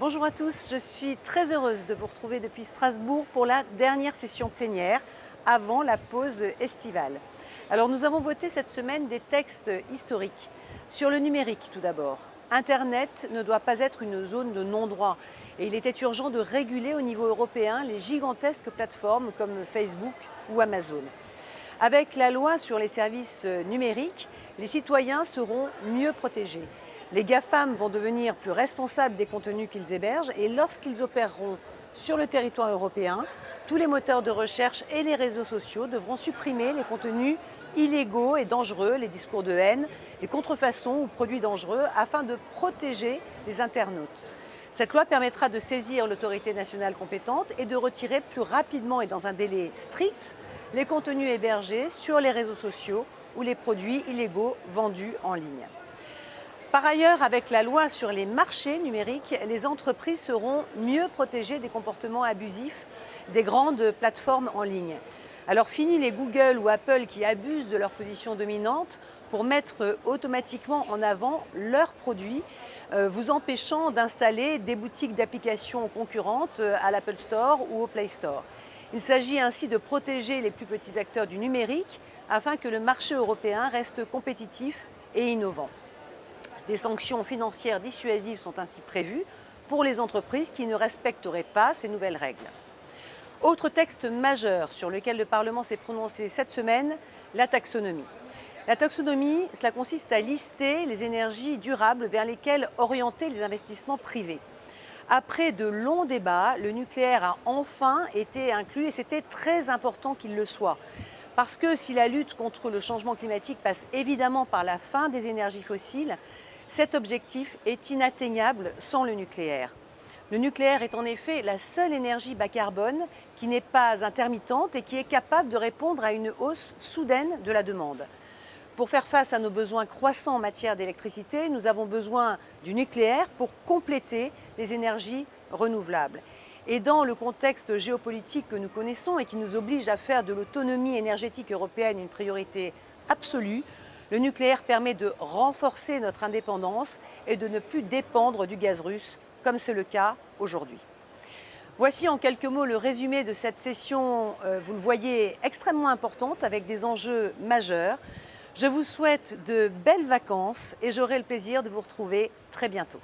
Bonjour à tous, je suis très heureuse de vous retrouver depuis Strasbourg pour la dernière session plénière avant la pause estivale. Alors nous avons voté cette semaine des textes historiques. Sur le numérique tout d'abord. Internet ne doit pas être une zone de non-droit et il était urgent de réguler au niveau européen les gigantesques plateformes comme Facebook ou Amazon. Avec la loi sur les services numériques, les citoyens seront mieux protégés. Les GAFAM vont devenir plus responsables des contenus qu'ils hébergent et lorsqu'ils opéreront sur le territoire européen, tous les moteurs de recherche et les réseaux sociaux devront supprimer les contenus illégaux et dangereux, les discours de haine, les contrefaçons ou produits dangereux afin de protéger les internautes. Cette loi permettra de saisir l'autorité nationale compétente et de retirer plus rapidement et dans un délai strict les contenus hébergés sur les réseaux sociaux ou les produits illégaux vendus en ligne. Par ailleurs, avec la loi sur les marchés numériques, les entreprises seront mieux protégées des comportements abusifs des grandes plateformes en ligne. Alors fini les Google ou Apple qui abusent de leur position dominante pour mettre automatiquement en avant leurs produits, vous empêchant d'installer des boutiques d'applications concurrentes à l'Apple Store ou au Play Store. Il s'agit ainsi de protéger les plus petits acteurs du numérique afin que le marché européen reste compétitif et innovant. Des sanctions financières dissuasives sont ainsi prévues pour les entreprises qui ne respecteraient pas ces nouvelles règles. Autre texte majeur sur lequel le Parlement s'est prononcé cette semaine, la taxonomie. La taxonomie, cela consiste à lister les énergies durables vers lesquelles orienter les investissements privés. Après de longs débats, le nucléaire a enfin été inclus et c'était très important qu'il le soit. Parce que si la lutte contre le changement climatique passe évidemment par la fin des énergies fossiles, cet objectif est inatteignable sans le nucléaire. Le nucléaire est en effet la seule énergie bas carbone qui n'est pas intermittente et qui est capable de répondre à une hausse soudaine de la demande. Pour faire face à nos besoins croissants en matière d'électricité, nous avons besoin du nucléaire pour compléter les énergies renouvelables. Et dans le contexte géopolitique que nous connaissons et qui nous oblige à faire de l'autonomie énergétique européenne une priorité absolue, le nucléaire permet de renforcer notre indépendance et de ne plus dépendre du gaz russe, comme c'est le cas aujourd'hui. Voici en quelques mots le résumé de cette session, vous le voyez, extrêmement importante avec des enjeux majeurs. Je vous souhaite de belles vacances et j'aurai le plaisir de vous retrouver très bientôt.